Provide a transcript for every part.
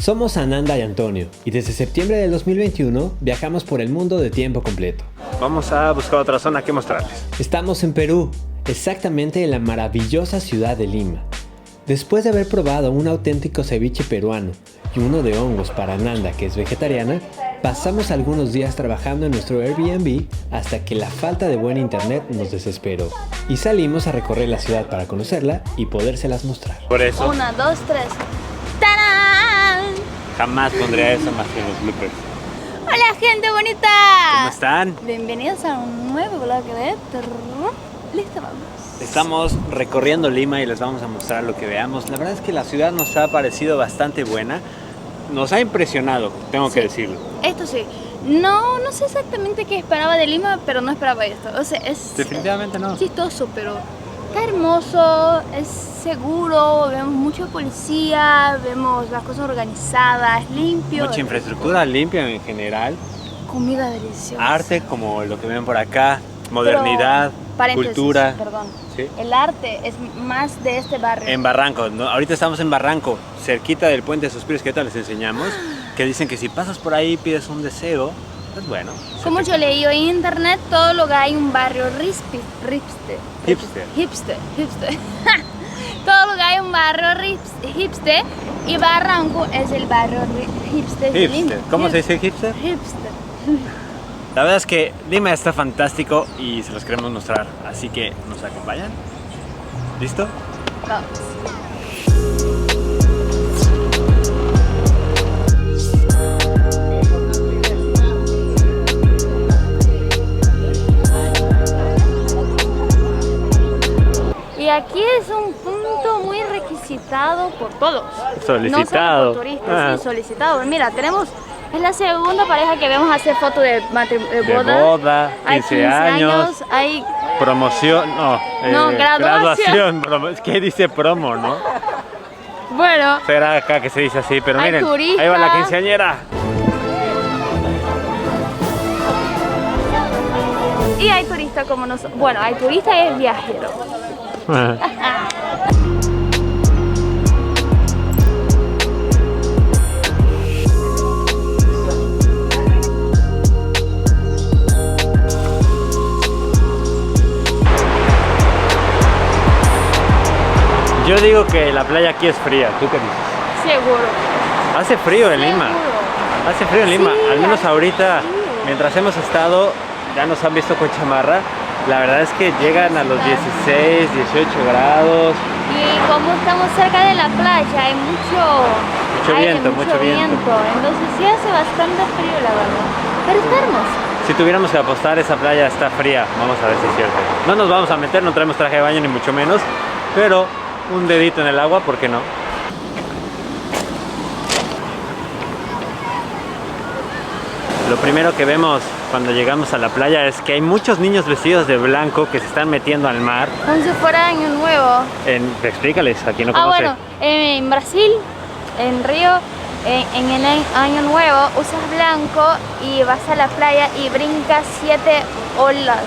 Somos Ananda y Antonio, y desde septiembre del 2021 viajamos por el mundo de tiempo completo. Vamos a buscar otra zona que mostrarles. Estamos en Perú, exactamente en la maravillosa ciudad de Lima. Después de haber probado un auténtico ceviche peruano y uno de hongos para Ananda, que es vegetariana, pasamos algunos días trabajando en nuestro Airbnb hasta que la falta de buen internet nos desesperó. Y salimos a recorrer la ciudad para conocerla y podérselas mostrar. Por eso, 1, 2, 3. ¡Tarán! jamás pondría eso más que en los bloopers. ¡Hola, gente bonita! ¿Cómo están? Bienvenidos a un nuevo vlog de Terror. Listo, vamos. Estamos recorriendo Lima y les vamos a mostrar lo que veamos. La verdad es que la ciudad nos ha parecido bastante buena. Nos ha impresionado, tengo que decirlo. Esto sí. No sé exactamente qué esperaba de Lima, pero no esperaba esto. O sea, es Definitivamente no. chistoso, pero está hermoso, es seguro, vemos mucha policía, vemos las cosas organizadas, limpio. Mucha infraestructura limpia en general. Comida deliciosa. Arte como lo que ven por acá. Modernidad, Paréntesis, cultura. Perdón. ¿Sí? El arte es más de este barrio. En Barranco, ¿no? Ahorita estamos en Barranco, cerquita del Puente de Suspiros, que ahorita les enseñamos. Que dicen que si pasas por ahí y pides un deseo, pues bueno. Como yo leí en internet, todo lo que hay un barrio Hipster. Todo lo que hay un barrio hipster y Barranco es el barrio hipster de Lima. Hipster. ¿Cómo se dice hipster? Hipster. La verdad es que Lima está fantástico y se los queremos mostrar, así que nos acompañan. ¿Listo? Vamos. Y aquí es un punto muy requisitado por todos. Solicitado. No solo por turistas, sí, solicitado. Mira, es la segunda pareja que vemos hacer fotos de boda. De boda, Hay 15 años, hay... promoción, No, graduación. ¿Qué dice promo, no? Bueno, Será acá que se dice así, pero Hay miren, turistas. ahí va la quinceañera. y hay turistas como nosotros. Bueno, hay turistas y hay viajeros. Yo digo que la playa aquí es fría, ¿tú qué dices? Seguro. Hace frío en Lima. Seguro. Hace frío en Lima, Sí, al menos hace ahorita, frío. mientras hemos estado, ya nos han visto con chamarra. La verdad es que llegan a los 16, 18 grados. Y como estamos cerca de la playa, hay mucho viento. Entonces sí hace bastante frío, la verdad. Pero está hermoso. Si tuviéramos que apostar, esa playa está fría. Vamos a ver si es cierto. No nos vamos a meter, no traemos traje de baño ni mucho menos, pero un dedito en el agua, ¿por qué no? Lo primero que vemos cuando llegamos a la playa es que hay muchos niños vestidos de blanco que se están metiendo al mar. Como si fuera año nuevo. Explícales, a quien no conoce. Bueno, en Brasil, en Río, en el año nuevo usas blanco y vas a la playa y brincas 7 olas.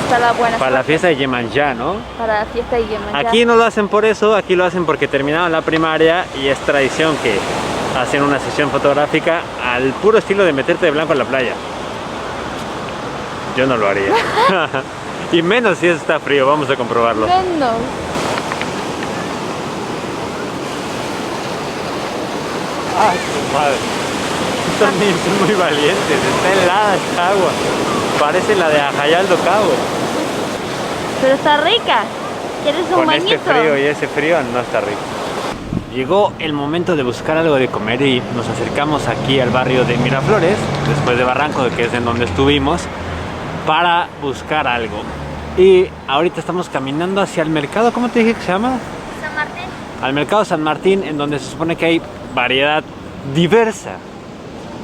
Está la buena Para la suerte. fiesta de Yemanjá, ¿no? Para la fiesta de Yemanjá. Aquí no lo hacen por eso, aquí lo hacen porque terminaron la primaria y es tradición que hacen una sesión fotográfica al puro estilo de meterte de blanco en la playa. Yo no lo haría. Y menos si está frío, vamos a comprobarlo. Tremendo. ¡Ay, su madre! Estos niños son muy valientes, está helada esta agua. Parece la de Ajayaldo Cabo. Pero está rica. ¿Quieres un Con bañito? este frío y ese frío no está rico. Llegó el momento de buscar algo de comer y nos acercamos aquí al barrio de Miraflores, después de Barranco, que es en donde estuvimos, para buscar algo. Y ahorita estamos caminando hacia el mercado, ¿cómo te dije que se llama? San Martín. Al mercado San Martín, en donde se supone que hay variedad diversa.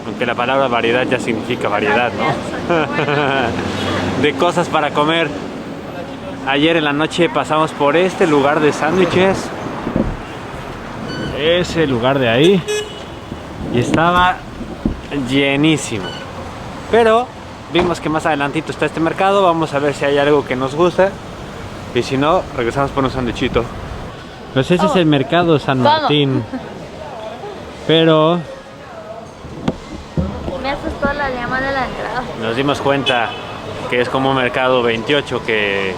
Aunque la palabra variedad ya significa variedad, ¿no? De cosas para comer. Ayer en la noche pasamos por este lugar de sándwiches. Ese lugar de ahí. Y estaba llenísimo. Pero vimos que más adelantito está este mercado. Vamos a ver si hay algo que nos gusta. Y si no, regresamos por un sándwichito. Pues ese es el mercado San Martín. pero Me asustó la llama de la entrada. nos dimos cuenta que es como Mercado 28, que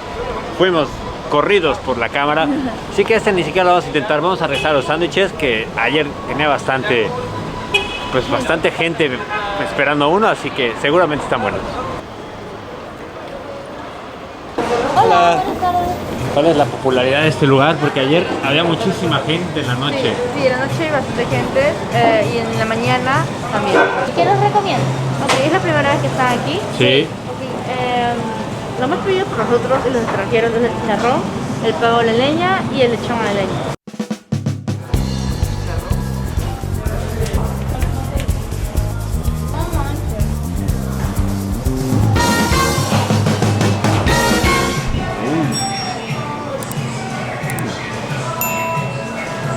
fuimos corridos por la cámara. Así que este ni siquiera lo vamos a intentar. Vamos a regresar a los sándwiches, que ayer tenía bastante gente esperando uno, así que seguramente están buenos. Hola. ¿Cuál es la popularidad de este lugar? Porque ayer había muchísima gente en la noche. Sí, en la noche hay bastante gente y en la mañana también. ¿Qué nos recomiendas? Ok, es la primera vez que están aquí. Sí. Ok, lo más pedido por nosotros y los extranjeros es el chicharrón, el pavo a la leña y el lechón a la leña.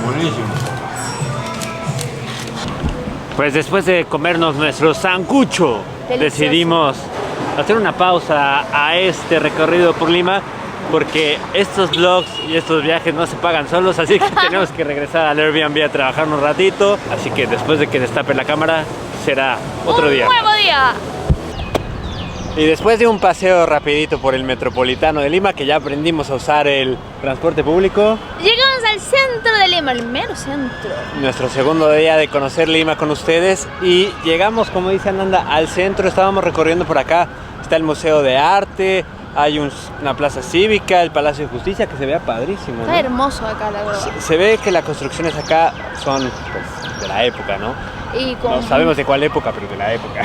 Buenísimo. Pues después de comernos nuestro sancucho, Delicioso. decidimos hacer una pausa a este recorrido por Lima, porque estos vlogs y estos viajes no se pagan solos, así que tenemos que regresar al Airbnb a trabajar un ratito. Así que después de que destape la cámara, será otro día. Un nuevo día. Y después de un paseo rapidito por el Metropolitano de Lima, que ya aprendimos a usar el transporte público, Llegamos al centro de Lima, el mero centro. nuestro segundo día de conocer Lima con ustedes, y llegamos, como dice Ananda, al centro. Estábamos recorriendo por acá. Está el Museo de Arte, hay una plaza cívica, el Palacio de Justicia, que se vea padrísimo, ¿no? Está hermoso acá, la verdad. Se ve que las construcciones acá son, pues, de la época, ¿no? Y con, No sabemos de cuál época, pero de la época.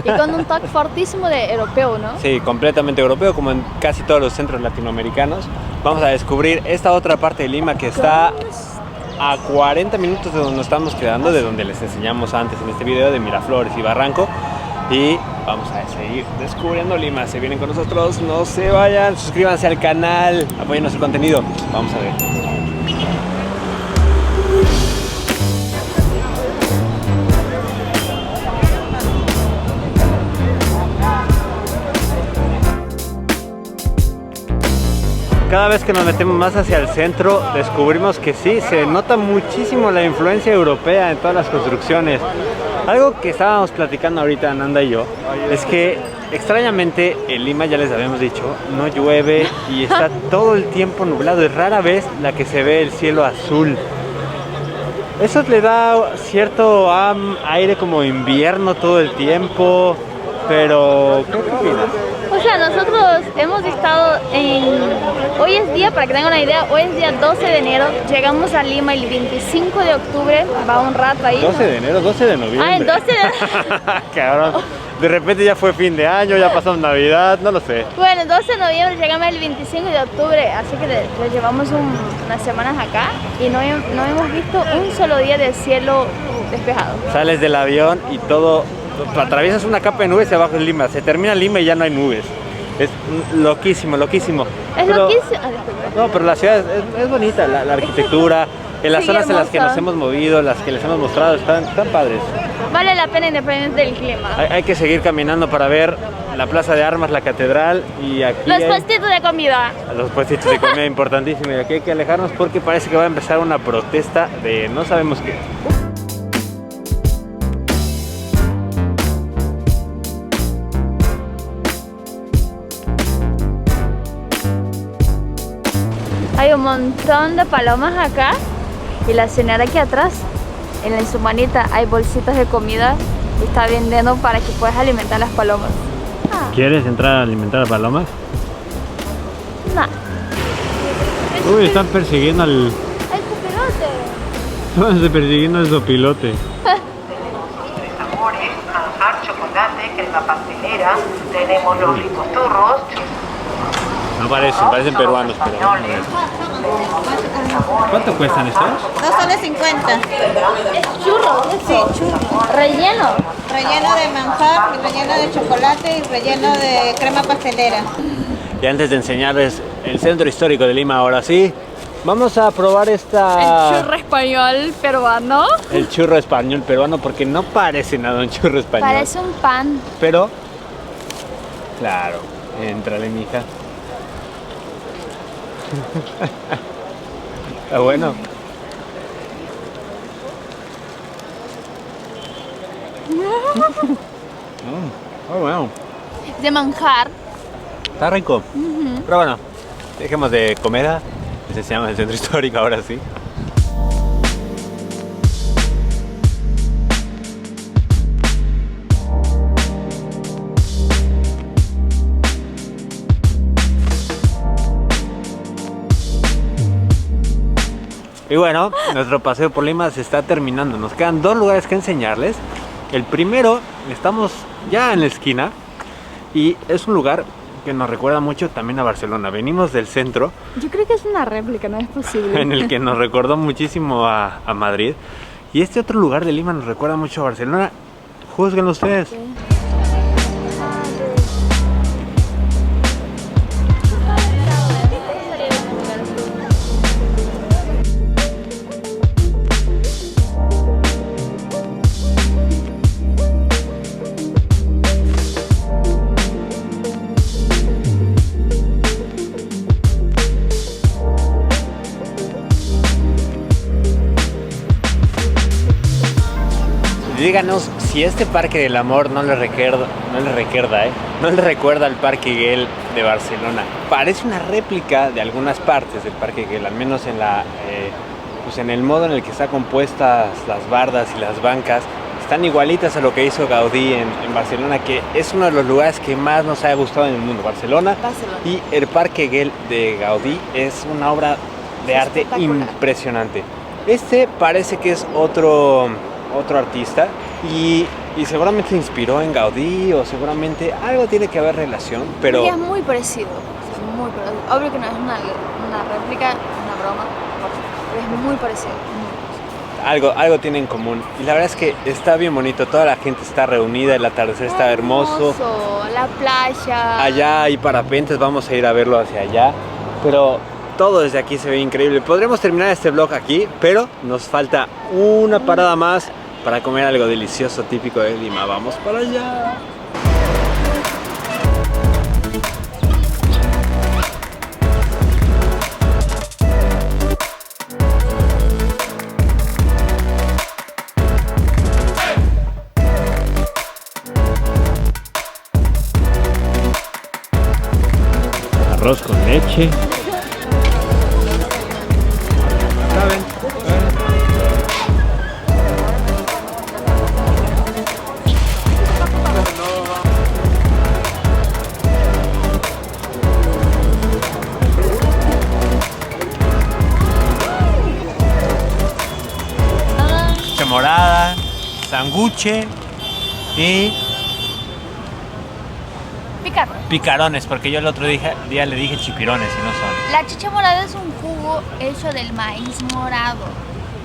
y con un toque fortísimo de europeo, ¿no? Sí, completamente europeo, como en casi todos los centros latinoamericanos. Vamos a descubrir esta otra parte de Lima que está a 40 minutos de donde nos estamos quedando, de donde les enseñamos antes en este video, de Miraflores y Barranco. Y vamos a seguir descubriendo Lima. Se vienen con nosotros, no se vayan, suscríbanse al canal, apoyen nuestro contenido. Vamos a ver. Cada vez que nos metemos más hacia el centro, descubrimos que sí, se nota muchísimo la influencia europea en todas las construcciones. Algo que estábamos platicando ahorita Ananda y yo, es que extrañamente en Lima, ya les habíamos dicho, no llueve y está todo el tiempo nublado. Es rara vez la que se ve el cielo azul. Eso le da cierto aire como invierno todo el tiempo, pero ¿qué opinas? O sea, nosotros hemos estado hoy es día, para que tengan una idea, hoy es día 12 de enero, llegamos a Lima el 25 de octubre, va un rato ahí. 12 de enero, 12 de noviembre. Ah, el 12 de... Cabrón, de repente ya fue fin de año, ya pasó Navidad, no lo sé. Bueno, el 12 de noviembre llegamos el 25 de octubre, así que le llevamos unas semanas acá y no hemos visto un solo día de cielo despejado. Sales del avión y todo, atraviesas una capa de nubes y abajo es Lima, se termina Lima y ya no hay nubes. Es loquísimo, loquísimo. Es loquísimo. No, pero la ciudad es bonita, la arquitectura, en las Sí, zonas en las que hermosa. nos hemos movido, las que les hemos mostrado, están padres. Vale la pena independientemente del clima. Hay que seguir caminando para ver la Plaza de Armas, la Catedral, y aquí Los hay puestitos de comida. los puestitos de comida importantísimos, y aquí hay que alejarnos porque parece que va a empezar una protesta de no sabemos qué. Hay un montón de palomas acá y la señora aquí atrás, en su manita hay bolsitas de comida y está vendiendo para que puedas alimentar las palomas. ¿Quieres entrar a alimentar a palomas? No. Uy, están persiguiendo al... ¡Ay, copilote! Están persiguiendo al sopilote. Sabores, manjar, chocolate, crema pastelera, tenemos los ricos turros, No parecen peruanos, pero... ¿Cuánto cuestan estos? 2 soles 50. Es churro, Sí, churro. relleno. Relleno de manjar, relleno de chocolate y relleno de crema pastelera. Y antes de enseñarles el centro histórico de Lima, ahora sí, vamos a probar El churro español peruano. el churro español peruano, porque no parece nada un churro español. Parece un pan. Pero, claro, entrale, mija. Está bueno. Bueno. De manjar. Está rico. Pero bueno, dejemos de comer. Ese se llama el centro histórico ahora sí. Y bueno, nuestro paseo por Lima se está terminando. Nos quedan 2 lugares que enseñarles. El primero, estamos ya en la esquina y es un lugar que nos recuerda mucho también a Barcelona. Venimos del centro. Yo creo que es una réplica, no es posible. En el que nos recordó muchísimo a Madrid. Y este otro lugar de Lima nos recuerda mucho a Barcelona. Júzguenlo ustedes. Okay. Díganos si este Parque del Amor no le recuerda al Parque Güell de Barcelona. Parece una réplica de algunas partes del Parque Güell, al menos en en el modo en el que están compuestas las bardas y las bancas. Están igualitas a lo que hizo Gaudí en Barcelona, que es uno de los lugares que más nos ha gustado en el mundo, Barcelona. Y el Parque Güell de Gaudí es una obra de arte impresionante. Este parece que es otro artista y seguramente se inspiró en Gaudí o seguramente algo tiene que haber relación, pero es muy parecido, muy parecido. Obvio que no es una réplica, una broma, pero es muy parecido. Algo tiene en común y la verdad es que está bien bonito, toda la gente está reunida, el atardecer está hermoso, la playa. Allá hay parapentes, vamos a ir a verlo hacia allá, pero todo desde aquí se ve increíble. Podremos terminar este vlog aquí, pero nos falta una parada más para comer algo delicioso típico de Lima. Vamos para allá. Arroz con leche. Morada, sanguche y picarones, porque yo el otro día le dije chipirones y no son. La chicha morada es un jugo hecho del maíz morado.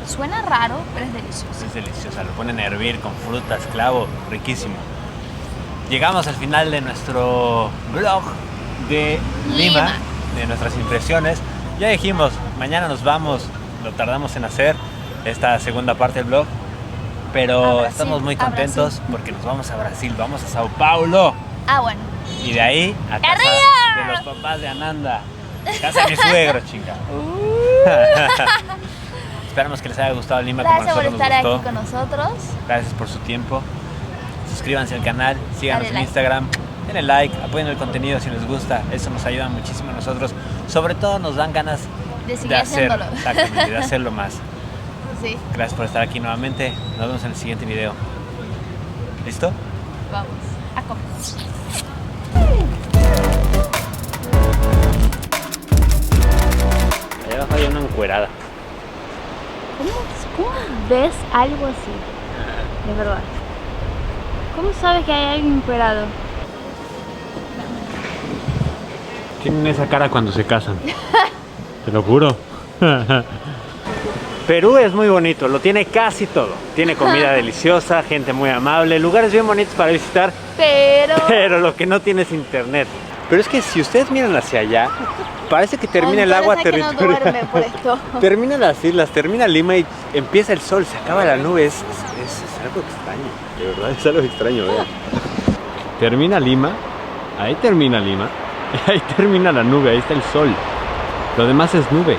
Suena raro, pero es delicioso. Es deliciosa, lo ponen a hervir con frutas, clavo, riquísimo. Llegamos al final de nuestro vlog de Lima, de nuestras impresiones. Ya dijimos, mañana nos vamos, lo tardamos en hacer esta segunda parte del vlog, pero estamos muy contentos porque nos vamos a Brasil, vamos a Sao Paulo. Ah, bueno. Y de ahí a casa de los papás de Ananda, casa de mi suegro, chinga. Esperamos que les haya gustado Lima. Gracias como nosotros por estar nos gustó. aquí con nosotros. Gracias por su tiempo. Suscríbanse al canal, síganos en Instagram, denle like, apoyen el contenido si les gusta. Eso nos ayuda muchísimo a nosotros. Sobre todo nos dan ganas de seguir haciéndolo. Exactamente, de hacerlo más. Sí. Gracias por estar aquí nuevamente. Nos vemos en el siguiente video. ¿Listo? Vamos a comer. Allá abajo hay una encuerada. ¿Cómo ves algo así? De verdad. ¿Cómo sabes que hay alguien encuerado? Tienen esa cara cuando se casan. Te lo juro. Perú es muy bonito, lo tiene casi todo. Tiene comida deliciosa, gente muy amable, lugares bien bonitos para visitar. Pero lo que no tiene es internet. Pero es que si ustedes miran hacia allá, parece que termina el agua territorial. No por esto. Termina las islas, termina Lima y empieza el sol, se acaba la nube. Es algo extraño, de verdad es algo extraño. Vean. Termina Lima, ahí termina Lima, ahí termina la nube, ahí está el sol. Lo demás es nube.